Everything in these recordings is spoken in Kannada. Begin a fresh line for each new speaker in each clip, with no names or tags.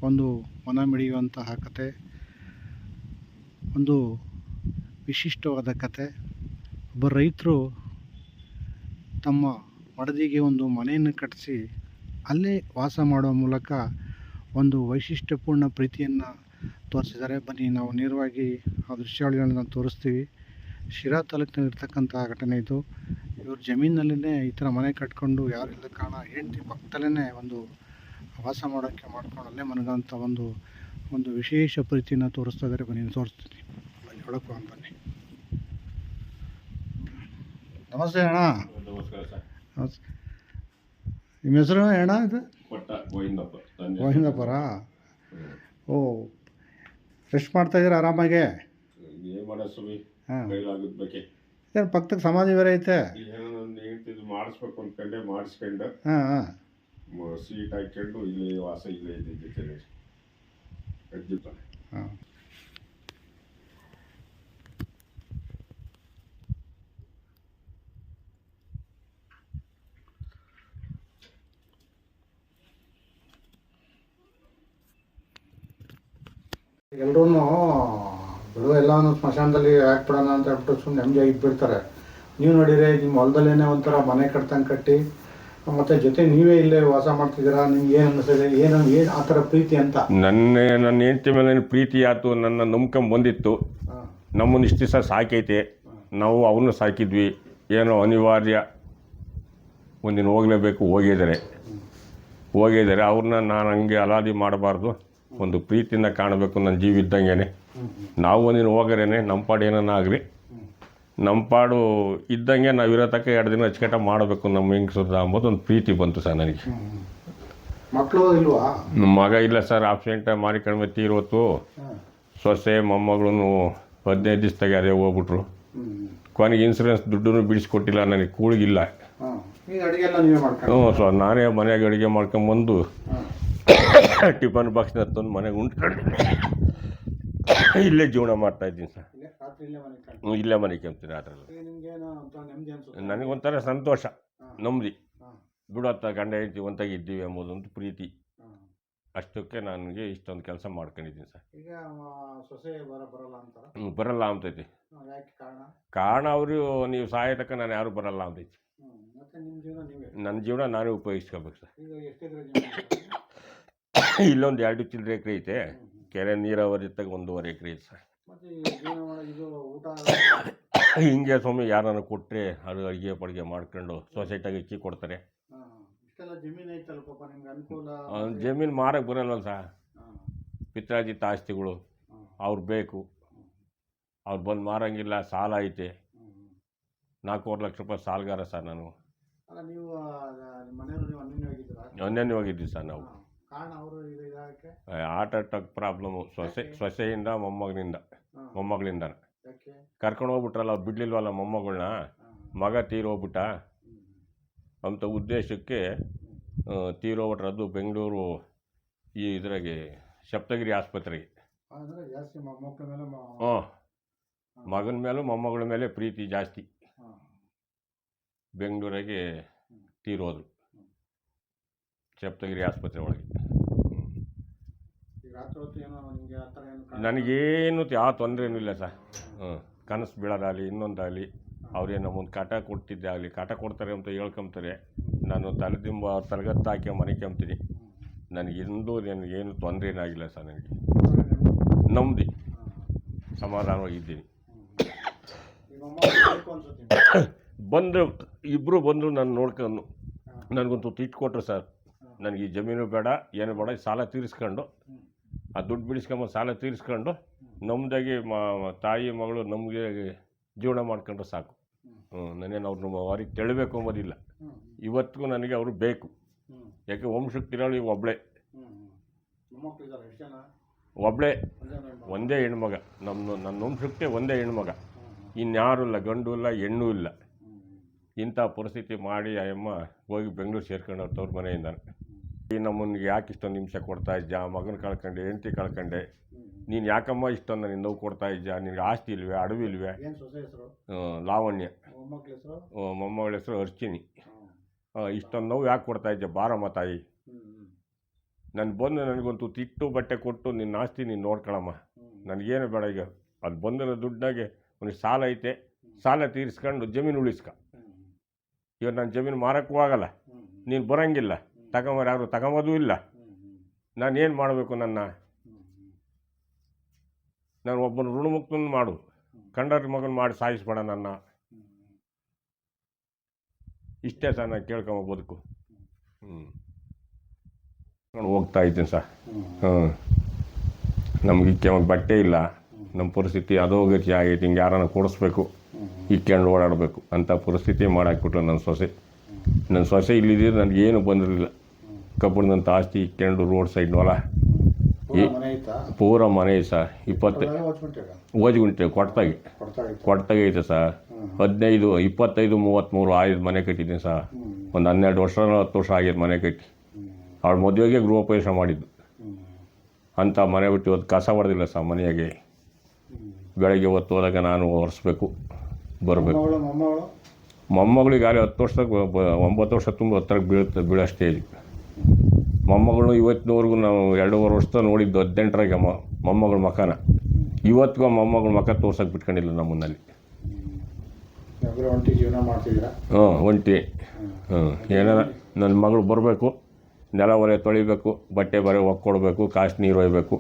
ಒಂದು ಮನ ಮಿಡಿಯುವಂತಹ ಕತೆ, ಒಂದು ವಿಶಿಷ್ಟವಾದ ಕತೆ. ಒಬ್ಬ ರೈತರು ತಮ್ಮ ಮಡದಿಗೆ ಒಂದು ಮನೆಯನ್ನು ಕಟ್ಟಿಸಿ ಅಲ್ಲೇ ವಾಸ ಮಾಡುವ ಮೂಲಕ ಒಂದು ವೈಶಿಷ್ಟ್ಯಪೂರ್ಣ ಪ್ರೀತಿಯನ್ನು ತೋರಿಸಿದ್ದಾರೆ. ಬನ್ನಿ ನಾವು ನೇರವಾಗಿ ಆ ದೃಶ್ಯಾವಳಿಗಳನ್ನು ತೋರಿಸ್ತೀವಿ. ಶಿರಾ ತಾಲೂಕಿನಲ್ಲಿರ್ತಕ್ಕಂಥ ಘಟನೆ ಇದು. ಇವ್ರ ಜಮೀನಲ್ಲೇ ಈ ಥರ ಮನೆ ಕಟ್ಕೊಂಡು ಯಾರಿಲ್ಲ ಕಾರಣ ಹೆಂಡತಿ ಪಕ್ಕದಲ್ಲೇ ಒಂದು ವಾಸ ಮಾಡೋಕ್ಕೆ ಮಾಡ್ಕೊಂಡು ಅಲ್ಲೇ ಮನಗಂಥ ಒಂದು ವಿಶೇಷ ಪ್ರೀತಿಯನ್ನು ತೋರಿಸ್ತಾ ಇದ್ದಾರೆ. ಬನ್ನಿ ತೋರಿಸ್ತೀನಿ, ಬನ್ನಿ ಒಳಕ್ಕೆ ಹೋಗೋಣ ಬನ್ನಿ. ನಮಸ್ತೆ ಅಣ್ಣ.
ನಮಸ್ಕಾರ ಸರ್.
ನಮಸ್ತೆ. ನಿಮ್ಮ ಹೆಸರು ಅಣ್ಣ? ಇದು ಗೋವಿಂದಪ್ಪರ. ಓ, ರೆಸ್ಟ್ ಮಾಡ್ತಾಯಿದ್ದೀರಾ ಆರಾಮಾಗೆ? ಹಾಂ. ಏನು ಪಕ್ಕಕ್ಕೆ ಸಮಾಧಿ ಬೇರೆ ಐತೆ?
ಮಾಡಿಸ್ಬೇಕು ಅಂದ್ಕೊಂಡೆ, ಮಾಡಿಸ್ಕೊಂಡು
ಹಾಂ ಹಾಂ
ಸೀಟ್ ಹಾಕ್ಕೊಂಡು ಇಲ್ಲಿ ವಾಸ ಇಲ್ಲೇ ಇದ್ದಿದ್ದೆ.
ಹಾಂ. ಎಲ್ಲರೂ ಬಿಡು ಎಲ್ಲನೂ ಸ್ಮಶಾನದಲ್ಲಿ ಹಾಕ್ಬಿಡೋಣ ಅಂತ ಹೇಳ್ಬಿಟ್ಟು ಸುಮ್ಮನೆ ನೆಮ್ಮದಿಯಾಗಿ ಇದ್ಬಿಡ್ತಾರೆ. ನೀವು ನೋಡಿದರೆ ನಿಮ್ಮ ಹೊಲದಲ್ಲೇ ಒಂಥರ ಮನೆ ಕಟ್ತಂಗೆ ಕಟ್ಟಿ ಮತ್ತು ಜೊತೆ ನೀವೇ ಇಲ್ಲೇ ವಾಸ ಮಾಡ್ತಿದ್ದೀರಾ. ನಿಮ್ಗೆ ಏನು ಅನ್ನಿಸ್ತದೆ? ಏನು ಆ ಥರ ಪ್ರೀತಿ ಅಂತ?
ನನ್ನ ಹೆಂಡತಿ ಮೇಲೆ ಪ್ರೀತಿ ಆಯ್ತು, ನನ್ನ ನಂಬ್ಕೊಂಡ್ ಬಂದಿತ್ತು. ನಮ್ಮನ್ನು ಇಷ್ಟು ದಿವಸ ಸಾಕೈತೆ, ನಾವು ಅವನ್ನ ಸಾಕಿದ್ವಿ. ಏನೋ ಅನಿವಾರ್ಯ ಒಂದಿನ ಹೋಗಲೇಬೇಕು, ಹೋಗಿದ್ದಾರೆ. ಅವ್ರನ್ನ ನಾನು ಹಂಗೆ ಅಲಾದಿ ಮಾಡಬಾರ್ದು, ಒಂದು ಪ್ರೀತಿನ ಕಾಣಬೇಕು. ನನ್ನ ಜೀವ ಇದ್ದಂಗೆ ನಾವು ಒಂದಿನ ಹೋಗರೇನೆ ನಮ್ಮ ಪಾಡು ಏನಾಗಲಿ, ನಮ್ಮ ಪಾಡು ಇದ್ದಂಗೆ ನಾವು ಇರೋ ತಕ್ಕ 2 ದಿನ ಅಚ್ಚುಕಟ್ಟ ಮಾಡಬೇಕು ನಮ್ಮ ಹೆಂಗಸದ ಅಂಬೋದು ಒಂದು ಪ್ರೀತಿ ಬಂತು ಸರ್ ನನಗೆ.
ಮಕ್ಕಳು ಇಲ್ವಾ?
ನಮ್ಮ ಮಗ ಇಲ್ಲ ಸರ್, ಆಬ್ಸೆಂಟ್ ಮಾಡಿ ಕಡಿಮೆ ತೀರೋತು. ಸೊಸೆ ಮೊಮ್ಮಗಳು 15 ದಿವಸದಾಗೆ ಅದೇ ಹೋಗ್ಬಿಟ್ರು. ಕೊನೆಗೆ ಇನ್ಸೂರೆನ್ಸ್ ದುಡ್ಡು ಬಿಡಿಸ್ಕೊಟ್ಟಿಲ್ಲ ನನಗೆ, ಕೂಳಿಗಿಲ್ಲ. ಹ್ಞೂ ಸರ್, ನಾನೇ ಮನೆಯಾಗ ಅಡುಗೆ ಮಾಡ್ಕೊಂಬಂದು ಟಿಫನ್ ಬಾಕ್ಸ್ನ ತಂದು ಮನೆಗೆ ಉಂಟ್ಕೊಂಡು ಇಲ್ಲೇ ಜೀವನ ಮಾಡ್ತಾಯಿದ್ದೀನಿ ಸರ್. ಇಲ್ಲೇ ಮನೆ ಕೆಂಪ್ತೀನಿ. ಅದರಲ್ಲಿ ನನಗೊಂಥರ ಸಂತೋಷ, ನೆಮ್ಮದಿ. ಬಿಡತ್ತ ಗಂಡ ಹೆಂಡತಿ ಒಂತಾಗಿದ್ದೀವಿ ಎಂಬುದೊಂದು ಪ್ರೀತಿ. ಅಷ್ಟಕ್ಕೆ ನನಗೆ ಇಷ್ಟೊಂದು ಕೆಲಸ ಮಾಡ್ಕೊಂಡಿದ್ದೀನಿ ಸರ್. ಬರಲ್ಲ ಅಂತೈತಿ. ಕಾರಣ ಅವರು ನೀವು ಸಾಯೋತಕ್ಕ ನಾನು ಯಾರು ಬರಲ್ಲ ಅಂತೈತಿ. ನನ್ನ ಜೀವನ ನಾನೇ ಉಪಯೋಗಿಸ್ಕೋಬೇಕು ಸರ್. ಇಲ್ಲೊಂದು 2 ಚಿಲ್ಲರೆ ಎಕರೆ ಐತೆ, ಕೆರೆ ನೀರಾವರಿ ತಗ 1.5 ಎಕರೆ ಐತೆ ಸರ್. ಹಿಂಗೆ ಸ್ವಾಮಿ ಯಾರನ್ನು ಕೊಟ್ಟರೆ ಅದು ಅಡುಗೆ ಪಡುಗೆ ಮಾಡ್ಕೊಂಡು ಸೊಸೈಟಿಗೆ ಅಕ್ಕಿ ಕೊಡ್ತಾರೆ. ಜಮೀನು ಮಾರಕ್ಕೆ ಬರಲ್ಲ ಸರ್. ಪಿತ್ರಾಜಿತ್ ಆಸ್ತಿಗಳು ಅವ್ರು ಬೇಕು, ಅವ್ರು ಬಂದು ಮಾರಂಗಿಲ್ಲ. ಸಾಲ ಐತೆ, 4 ಲಕ್ಷ ರೂಪಾಯಿ ಸಾಲಗಾರ ಸರ್ ನಾನು. ಅನ್ಯನ್ಯವಾಗಿದ್ದೀವಿ ಸರ್ ನಾವು. ಹಾರ್ಟ್ ಅಟ್ಯಾಕ್ ಪ್ರಾಬ್ಲಮ್ಮು ಸೊಸೆಯಿಂದ ಮೊಮ್ಮಗಳಿಂದ ಕರ್ಕೊಂಡು ಹೋಗ್ಬಿಟ್ರಲ್ಲ, ಅವ್ರು ಬಿಡ್ಲಿಲ್ವಲ್ಲ ಮೊಮ್ಮಗಳನ್ನ. ಮಗ ತೀರೋಗ್ಬಿಟ್ಟ ಅಂತ ಉದ್ದೇಶಕ್ಕೆ ತೀರೋಗ್ಬಿಟ್ರೆ. ಅದು ಬೆಂಗಳೂರು ಈ ಇದ್ರಾಗೆ ಸಪ್ತಗಿರಿ ಆಸ್ಪತ್ರೆಗೆ. ಮಗನ ಮೇಲೂ ಮೊಮ್ಮಗಳ ಮೇಲೆ ಪ್ರೀತಿ ಜಾಸ್ತಿ. ಬೆಂಗಳೂರಿಗೆ ತೀರೋದ್ರು ಸಪ್ತಗಿರಿ ಆಸ್ಪತ್ರೆ ಒಳಗೆ. ನನಗೇನು ಯಾವ ತೊಂದರೆನೂ ಇಲ್ಲ ಸರ್. ಕನಸು ಬೀಳೋದಾಗಲಿ ಇನ್ನೊಂದಾಗಲಿ, ಅವ್ರೇನು ಮುಂದೆ ಕಾಟ ಕೊಡ್ತಿದ್ದೆ ಆಗಲಿ, ಕಾಟ ಕೊಡ್ತಾರೆ ಅಂತ ಹೇಳ್ಕೊಂತಾರೆ. ನಾನು ತಲೆದಿಂಬ ತಲೆಗತ್ತು ಹಾಕಿ ಮನೆ ಕೆಮ್ತೀನಿ. ನನಗೇನು ತೊಂದರೆ ಏನಾಗಿಲ್ಲ ಸರ್. ನನಗೆ ನೆಮ್ಮದಿ, ಸಮಾಧಾನವಾಗಿದ್ದೀನಿ. ಇಬ್ಬರು ಬಂದರು ನಾನು ನೋಡ್ಕೊಂಡು ನನಗೊಂದು ಇಟ್ಟು ಕೊಟ್ಟರು ಸರ್. ನನಗೆ ಈ ಜಮೀನು ಬೇಡ, ಏನು ಬೇಡ, ಸಾಲ ತೀರಿಸ್ಕೊಂಡು ಆ ದುಡ್ಡು ಬಿಡಿಸ್ಕೊಂಡು ಸಾಲ ತೀರಿಸ್ಕೊಂಡು ನಮ್ಮದಾಗಿ ತಾಯಿ ಮಗಳು ನಮಗೆ ಜೀವನ ಮಾಡ್ಕೊಂಡ್ರೆ ಸಾಕು. ನಾನೇನು ಅವ್ರನ್ನ ಅವ್ರಿಗೆ ತೆಳಬೇಕು ಅಂಬೋದಿಲ್ಲ. ಇವತ್ತಿಗೂ ನನಗೆ ಅವರು ಬೇಕು. ಯಾಕೆ ವಂಶಕ್ಕೆ ತಿರೋಳು ಈಗ ಒಬ್ಬಳೇ ಒಂದೇ ಹೆಣ್ಮಗ. ನನ್ನ ವಂಶಕ್ಕೆ ಒಂದೇ ಹೆಣ್ಮಗ, ಇನ್ಯಾರೂ ಇಲ್ಲ, ಗಂಡು ಇಲ್ಲ, ಹೆಣ್ಣು ಇಲ್ಲ. ಇಂಥ ಪರಿಸ್ಥಿತಿ ಮಾಡಿ ಆ ಅಮ್ಮ ಹೋಗಿ ಬೆಂಗಳೂರು ಸೇರ್ಕೊಂಡು ತವ್ರ ಮನೆಯಿಂದ. ಈ ನಮ್ಮನಿಗೆ ಯಾಕೆ ಇಷ್ಟೊಂದು ಹಿಂಸೆ ಕೊಡ್ತಾ ಇದ್ದ? ಮಗನ ಕಳ್ಕೊಂಡೆ, ಹೆಂಡತಿ ಕಳ್ಕೊಂಡೆ, ನೀನು ಯಾಕಮ್ಮ ಇಷ್ಟೊಂದು ನನಗೆ ನೋವು ಕೊಡ್ತಾ ಇದ್ದ? ನಿನಗೆ ಆಸ್ತಿ ಇಲ್ವೇ, ಅಡವಿ ಇಲ್ವೇ? ಲಾವಣ್ಯ. ಮೊಮ್ಮಗಳ ಹೆಸರು ಅರ್ಚಿನಿ. ಇಷ್ಟೊಂದು ನೋವು ಯಾಕೆ ಕೊಡ್ತಾ ಇದ್ದೆ? ಬಾರಮ್ಮ ತಾಯಿ, ನಾನು ಬಂದು ನನಗೊಂದು ತಿಟ್ಟು ಬಟ್ಟೆ ಕೊಟ್ಟು ನಿನ್ನ ಆಸ್ತಿ ನೀನು ನೋಡ್ಕೊಳಮ್ಮ, ನನಗೇನು ಬೇಡ. ಈಗ ಅದು ಬಂದಿರೋ ದುಡ್ಡಾಗೆ ಒಂದು ಸಾಲ ಐತೆ, ಸಾಲ ತೀರಿಸ್ಕೊಂಡು ಜಮೀನು ಉಳಿಸ್ಕ. ಇವತ್ತು ನಾನು ಜಮೀನು ಮಾರೋಕ್ಕೂ ಆಗಲ್ಲ, ನೀನು ಬರೋಂಗಿಲ್ಲ, ತಗೊಂಬರು ಯಾರು ತಗೊಂಬೋದೂ ಇಲ್ಲ. ನಾನು ಏನು ಮಾಡಬೇಕು? ನಾನು ಒಬ್ಬನ ಋಣಮುಕ್ತನ ಮಾಡು, ಕಂಡರ ಮಗನ ಮಾಡಿ ಸಾಯಿಸ್ಬೇಡ ನನ್ನ. ಇಷ್ಟೇ ಸರ್ ನಾನು ಕೇಳ್ಕೊಂಬ ಬದುಕು. ನಾನು ಹೋಗ್ತಾ ಇದ್ದೀನಿ ಸರ್. ನಮ್ಗೆ ಇಕ್ಕೆಮಗೆ ಬಟ್ಟೆ ಇಲ್ಲ, ನಮ್ಮ ಪರಿಸ್ಥಿತಿ ಅಧೋಗತಿ ಆಗೈತಿ. ಹಿಂಗೆ ಯಾರನ್ನ ಕೊಡಿಸ್ಬೇಕು, ಇಕ್ಕೊಂಡು ಓಡಾಡಬೇಕು ಅಂಥ ಪರಿಸ್ಥಿತಿ ಮಾಡಾಕ್ಬಿಟ್ಲು ನನ್ನ ಸೊಸೆ. ನನ್ನ ಸೊಸೆ ಇಲ್ಲಿದ್ದರೆ ನನಗೇನು ಬಂದಿರಲಿಲ್ಲ. ಕಬ್ಬಣದಂಥ ಆಸ್ತಿ ಇಕ್ಕೊಂಡು ರೋಡ್ ಸೈಡ್ ಹೊಲ ಪೂರ ಮನೆ ಸರ್. 20 ಓಜ್ಗುಂಟೆ ಕೊಡ್ತಾಗೆ ಐತೆ ಸರ್. 15, 25, 33 ಆಯ್ದು ಮನೆ ಕಟ್ಟಿದ್ದೀನಿ ಸರ್. ಒಂದು 12 ವರ್ಷ 10 ವರ್ಷ ಆಗಿದ್ದು ಮನೆ ಕಟ್ಟಿ. ಅವಳ ಮದುವೆಗೆ ಗೃಹಪ್ರವೇಶ ಮಾಡಿದ್ದು. ಅಂಥ ಮನೆ ಬಿಟ್ಟು ಇವತ್ತು ಕಸ ಹೊಡೆದಿಲ್ಲ ಸರ್ ಮನೆಯಾಗೆ. ಬೆಳಗ್ಗೆ ಹೊತ್ತು ಹೋದಾಗ ನಾನು ಒರೆಸ್ಬೇಕು, ಬರಬೇಕು. ಮೊಮ್ಮಗಳಿಗೆ 10 ವರ್ಷಕ್ಕೆ 9 ವರ್ಷ ತುಂಬ ಹತ್ತಿರಕ್ಕೆ ಬೀಳೋ ಸ್ಟೇಜ್. ಮೊಮ್ಮಗಳು ಇವತ್ತಿನವರೆಗೂ ನಾವು 2.5 ವರ್ಷ ನೋಡಿದ್ದು 18ರಾಗೆ ಮೊಮ್ಮಗಳ ಮಖನ. ಇವತ್ತಿಗೂ ಮೊಮ್ಮಗಳ ಮಖ ತೋರ್ಸೋಕೆ ಬಿಟ್ಕೊಂಡಿಲ್ಲ ನಮ್ಮನ್ನಲ್ಲಿ. ಒಂಟಿ. ಏನಾರ ನನ್ನ ಮಗಳು ಬರಬೇಕು, ನೆಲ ಒಲೆ ತೊಳಿಬೇಕು, ಬಟ್ಟೆ ಬರೆ ಒಕ್ಕೊಡ್ಬೇಕು, ಕಾಸು ನೀರು ಒಯ್ಬೇಕು.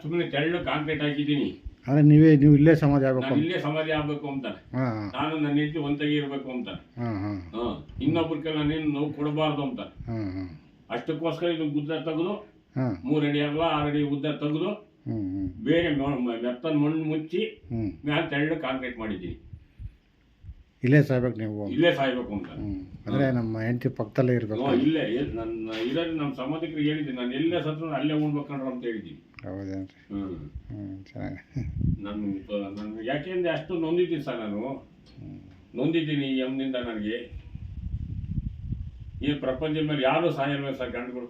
ಸುಮ್ಮನೆ ತೆಳ್ಳು ಕಾಂಕ್ರೀಟ್ ಹಾಕಿದ್ದೀನಿ.
ಅದೇ ನೀವು ಇಲ್ಲೇ ಸಮಾಧಿ ಆಗಬೇಕು,
ಇಲ್ಲೇ ಸಮಾಧಿ ಆಗ್ಬೇಕು ಅಂತಾನೆ. ನಾನು ನನ್ನ ಹೆಂಡತಿ ಒಂದಾಗಿ ಇರ್ಬೇಕು ಅಂತಾನೆ. ಇನ್ನೊಬ್ಬರ ಕೈಲಿ ನಾನೇನು ನೋವು ಕೊಡಬಾರ್ದು ಅಂತ. ಅಷ್ಟಕ್ಕೋಸ್ಕರ ಇದು ಗುದ್ದ ತೆಗೆದು 3 ಅಡಿ ಅಗಲ 6 ಅಡಿ ಉದ್ದ ತೆಗೆದು ಬೇರೆ ಮೆತ್ತನ ಮಣ್ಣು ಮುಚ್ಚಿ ಮ್ಯಾಲೆ ತೆಳ್ಳು ಕಾಂಕ್ರೀಟ್ ಮಾಡಿದ್ದೀನಿ.
ಇಲ್ಲೇ ಸಾಯ್ಬೇಕು ನೀವು,
ಇಲ್ಲೇ ಸಾಯ್ಬೇಕು ಅಂತ.
ಅಂದರೆ ನಮ್ಮ ಹೆಂಡತಿ ಪಕ್ಕದಲ್ಲೇ ಇರಬೇಕು.
ಇಲ್ಲೇ ನನ್ನ ಇರೋದು ನಮ್ಮ ಸಂಬಂಧಿಕರಿಗೆ ಹೇಳಿದ್ದೀನಿ, ನಾನು ಎಲ್ಲೇ ಸತ್ರು ಅಲ್ಲೇ ಉಣ್ಬೇಕಂಡ್ರೆ ಅಂತ ಹೇಳಿದ್ದೀನಿ.
ಹೌದೇನ್ರಿ? ಚೆನ್ನಾಗಿ.
ನಾನು ಯಾಕೆಂದ್ರೆ ಅಷ್ಟು ನೊಂದಿದ್ದೀನಿ ಸರ್. ನಾನು ನೊಂದಿದ್ದೀನಿ ಎಮ್ಮಿಂದ. ನನಗೆ ಈ ಪ್ರಪಂಚದ ಮೇಲೆ ಯಾರೂ ಸಾಯಲ್ವೇ ಸರ್. ಗಂಡುಗಳು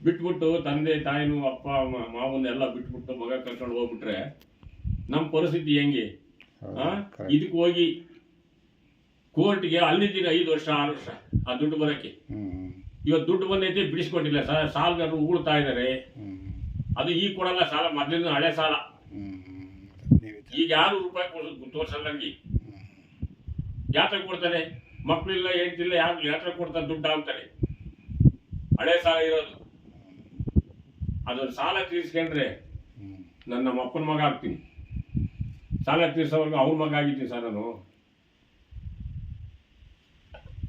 ಬಿಟ್ಬಿಟ್ಟು ತಂದೆ ತಾಯಿನೂ ಅಪ್ಪ ಮಾವನ್ನೆಲ್ಲ ಬಿಟ್ಬಿಟ್ಟು ಮಗ ಕರ್ಕೊಂಡು ಹೋಗ್ಬಿಟ್ರೆ ನಮ್ಮ ಪರಿಸ್ಥಿತಿ ಹೆಂಗೆ? ಇದಕ್ಕೆ ಹೋಗಿ ಕೋರ್ಟ್ಗೆ ಅಲ್ಲಿದ್ದೀನಿ 5 ವರ್ಷ 6 ವರ್ಷ ಆ ದುಡ್ಡು ಬರೋಕ್ಕೆ. ಇವತ್ತು ದುಡ್ಡು ಬಂದೈತೆ, ಬಿಡಿಸ್ಕೊಟ್ಟಿಲ್ಲ ಸರ್. ಸಾಲಗಾರರು ಉಗುಳ್ತಾ ಇದ್ದಾರೆ. ಅದು ಈಗ ಕೊಡಲ್ಲ ಸಾಲ, ಮೊದಲಿನ ಹಳೆ ಸಾಲ. ಈಗ ಯಾರು ರೂಪಾಯಿ ತೋರ್ಸಲ್ಲ ನನಗೆ. ಯಾತ್ರೆ ಕೊಡ್ತಾರೆ, ಮಕ್ಕಳಿಲ್ಲ ಹೇಳ್ತಿಲ್ಲ, ಯಾತ್ರೆ ಕೊಡ್ತಾರೆ, ದುಡ್ಡು ಆಗ್ತಾರೆ. ಹಳೆ ಸಾಲ ಇರೋದು. ಅದು ಸಾಲ ತೀರಿಸ್ಕೊಂಡ್ರೆ ನನ್ನ ನಮ್ಮ ಅಪ್ಪನ ಮಗ ಆಗ್ತೀನಿ. ಸಾಲ ತೀರ್ಸೋವರೆಗೂ ಅವ್ರ ಮಗ ಆಗಿದ್ದೀನಿ ಸರ್ ನಾನು.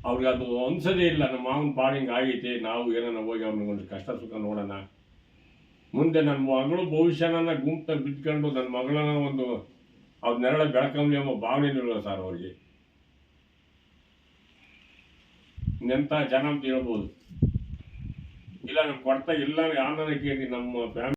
ಅವ್ರಿಗೆ ಅದು ಅನ್ಸೋದೇ ಇಲ್ಲ. ನಮ್ಮ ಮಾವನ ಪಾಡಿಂಗ್ ಆಗೈತೆ, ನಾವು ಏನಾರ ಹೋಗಿ ಅವ್ನಿಗೊಂದು ಕಷ್ಟ ಸುಖ ನೋಡೋಣ. ಮುಂದೆ ನನ್ನ ಮಗಳು ಭವಿಷ್ಯನ ಗುಂಪ ಬಿದ್ಕೊಂಡು ನನ್ನ ಮಗಳನ್ನ ಒಂದು ಅವ್ರ ನೆರಳ ಬೆಳಕಂಬಿ ಎಂಬ ಭಾವನೆ ಇಲ್ಲ ಸರ್ ಅವ್ರಿಗೆ. ಇನ್ನೆಂಥ ಜನ ಅಂತ ಹೇಳ್ಬೋದು. ಇಲ್ಲ ನಮ್ಮ ಕೊಡ್ತಾ ಇಲ್ಲ ಯಾರನ್ನ ಕೇಳಿ ನಮ್ಮ ಫ್ಯಾಮಿಲಿ